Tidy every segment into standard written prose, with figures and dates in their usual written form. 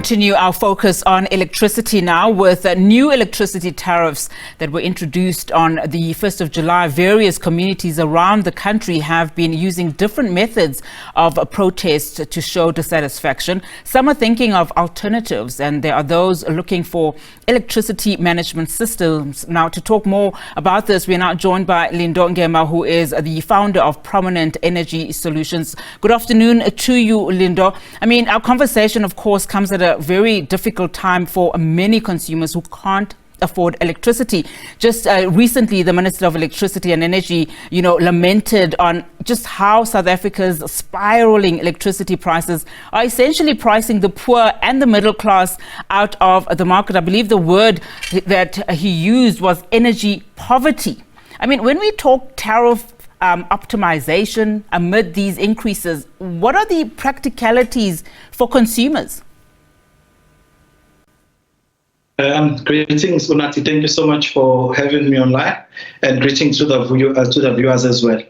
continue our focus on electricity now with new electricity tariffs that were introduced on the 1st of July. Various communities around the country have been using different methods of protest to show dissatisfaction. Some are thinking of alternatives, and there are those looking for electricity management systems. Now, to talk more about this, we are now joined by Lindo Ngema, who is the founder of Prominent Energy Solutions. Good afternoon to you, Lindo. I mean, our conversation, of course, comes at a very difficult time for many consumers who can't afford electricity. Just recently, the Minister of Electricity and Energy, lamented on just how South Africa's spiraling electricity prices are essentially pricing the poor and the middle class out of the market. I believe the word that he used was energy poverty. I mean, when we talk tariff optimization amid these increases, what are the practicalities for consumers? Greetings, Unati. Thank you so much for having me online, and greetings to the viewers as well.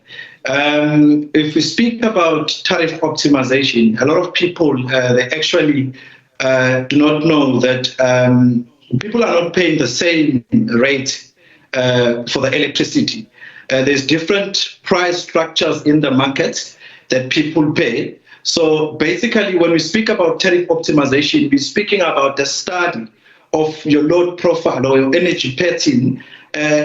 If we speak about tariff optimization, a lot of people they actually do not know that people are not paying the same rate for the electricity. There's different price structures in the market that people pay. So basically, when we speak about tariff optimization, we're speaking about the study of your load profile or your energy pattern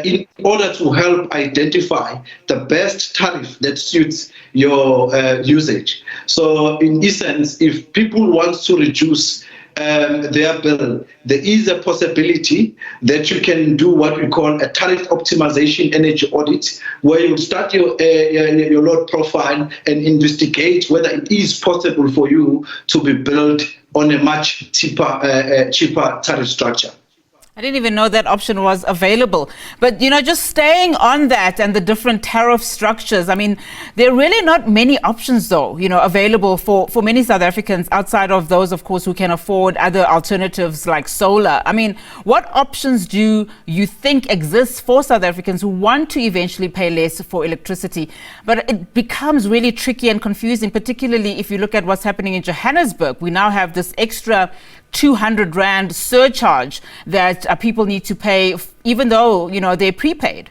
in order to help identify the best tariff that suits your usage. So in essence, if people want to reduce their bill, there is a possibility that you can do what we call a tariff optimization energy audit, where you start your load profile and investigate whether it is possible for you to be billed on a much cheaper tariff structure. I didn't even know that option was available. But, just staying on that and the different tariff structures, I mean, there are really not many options, though, available for many South Africans outside of those, of course, who can afford other alternatives like solar. I mean, what options do you think exist for South Africans who want to eventually pay less for electricity? But it becomes really tricky and confusing, particularly if you look at what's happening in Johannesburg. We now have this extra 200 Rand surcharge that people need to pay, even though, they're prepaid.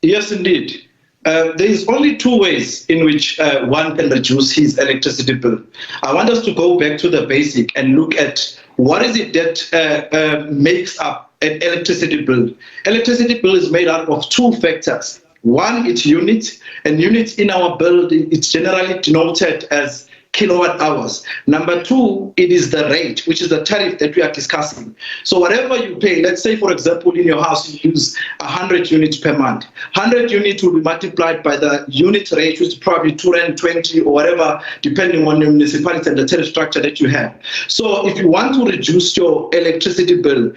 Yes, indeed. There is only two ways in which one can reduce his electricity bill. I want us to go back to the basic and look at what is it that makes up an electricity bill. Electricity bill is made up of two factors. One, it's units, and units in our bill, it's generally denoted as kilowatt hours. Number two, it is the rate, which is the tariff that we are discussing. So whatever you pay, let's say, for example, in your house, you use 100 units per month. 100 units will be multiplied by the unit rate, which is probably 220 or whatever, depending on your municipality and the tariff structure that you have. So if you want to reduce your electricity bill,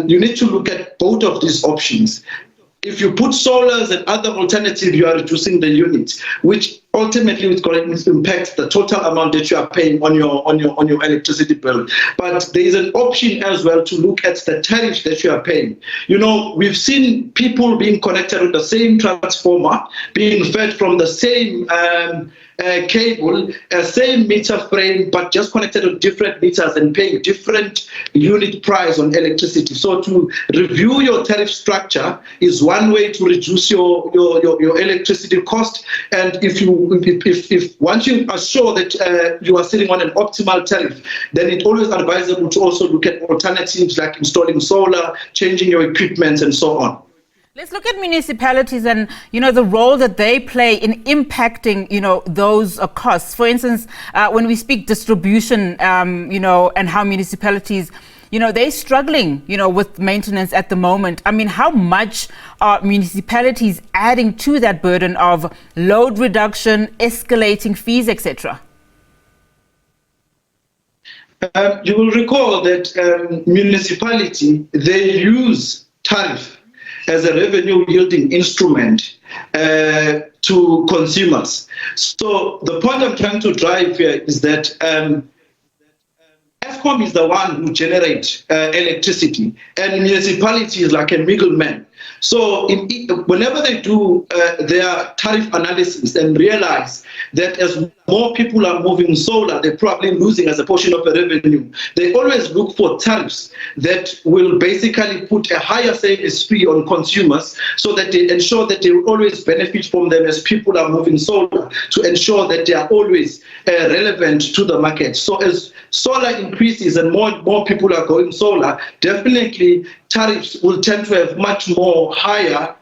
you need to look at both of these options. If you put solars and other alternatives, you are reducing the units, which ultimately is going to impact the total amount that you are paying on your electricity bill. But there is an option as well to look at the tariffs that you are paying. We've seen people being connected with the same transformer, being fed from the same cable, same meter frame, but just connected to different meters and paying different unit price on electricity. So to review your tariff structure is one way to reduce your electricity cost. And if once you are sure that you are sitting on an optimal tariff, then it's always advisable to also look at alternatives like installing solar, changing your equipment, and so on. Let's look at municipalities and, the role that they play in impacting, those costs. For instance, when we speak distribution, and how municipalities, they're struggling, with maintenance at the moment. I mean, how much are municipalities adding to that burden of load reduction, escalating fees, etc.? You will recall that municipality, they use tariff as a revenue yielding instrument to consumers. So the point I'm trying to drive here is that Eskom is the one who generates electricity, and municipality is like a middleman. So whenever they do their tariff analysis and realize that as more people are moving solar, they're probably losing as a portion of the revenue. They always look for tariffs that will basically put a higher service fee on consumers so that they ensure that they will always benefit from them as people are moving solar, to ensure that they are always relevant to the market. So as solar increases and more people are going solar, definitely tariffs will tend to have much more higher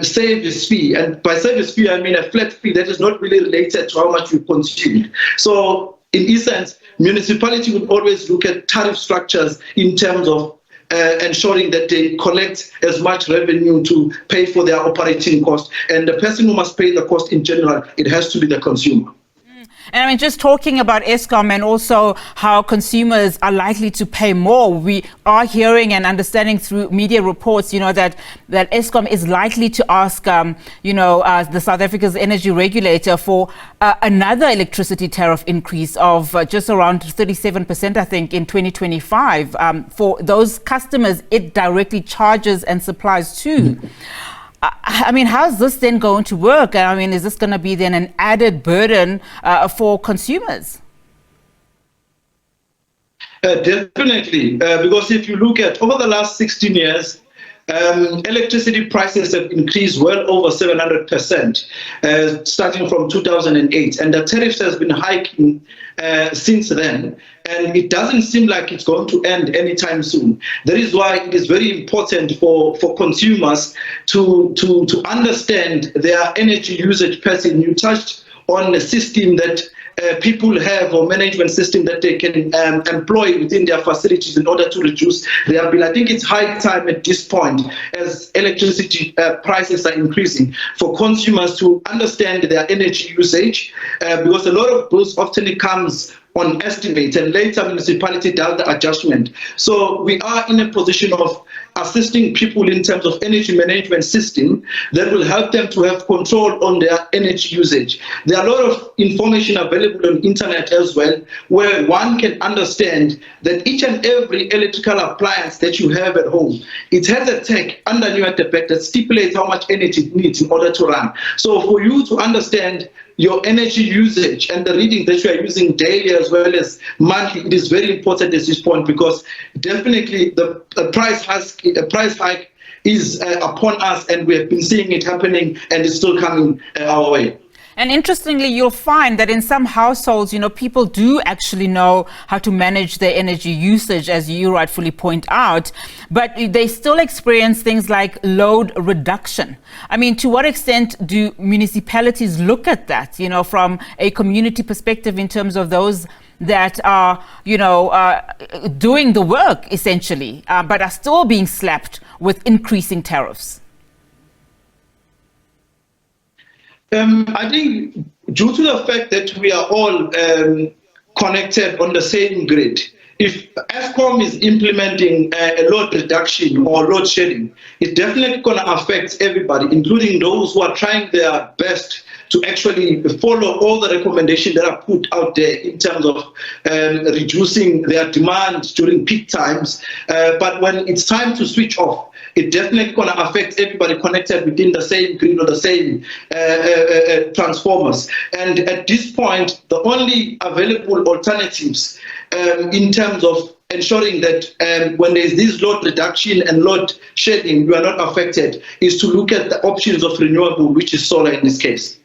service fee. And by service fee, I mean a flat fee that is not really related to how much you consume. So in essence, municipality would always look at tariff structures in terms of ensuring that they collect as much revenue to pay for their operating cost. And the person who must pay the cost in general, it has to be the consumer. And I mean, just talking about Eskom and also how consumers are likely to pay more, we are hearing and understanding through media reports, that Eskom is likely to ask, the South Africa's energy regulator for another electricity tariff increase of just around 37%, I think, in 2025 for those customers it directly charges and supplies to. I mean, how's this then going to work? I mean, is this going to be then an added burden for consumers? Definitely, because if you look at over the last 16 years, electricity prices have increased well over 700%, starting from 2008, and the tariffs has been hiking since then, and it doesn't seem like it's going to end anytime soon. That is why it is very important for consumers to understand their energy usage pattern. You touched on a system that people have, or management system that they can employ within their facilities in order to reduce their bill. I think it's high time at this point, as electricity prices are increasing, for consumers to understand their energy usage, because a lot of bills often comes on estimates, and later municipality does the adjustment. So we are in a position of assisting people in terms of energy management system that will help them to have control on their energy usage. There are a lot of information available on internet as well, where one can understand that each and every electrical appliance that you have at home, it has a tag underneath at the back that stipulates how much energy it needs in order to run. So for you to understand your energy usage and the reading that you are using daily as well as monthly, it is very important at this point, because definitely the price hike is upon us, and we have been seeing it happening, and it's still coming our way. And interestingly, you'll find that in some households, people do actually know how to manage their energy usage, as you rightfully point out, but they still experience things like load reduction. I mean, to what extent do municipalities look at that, from a community perspective, in terms of those that are, doing the work essentially, but are still being slapped with increasing tariffs? I think due to the fact that we are all connected on the same grid, if Eskom is implementing a load reduction or load shedding, it's definitely going to affect everybody, including those who are trying their best to actually follow all the recommendations that are put out there in terms of reducing their demand during peak times. But when it's time to switch off, it's definitely going to affect everybody connected within the same grid or the same transformers. And at this point, the only available alternatives in terms of ensuring that when there's this load reduction and load shedding, you are not affected, is to look at the options of renewable, which is solar in this case.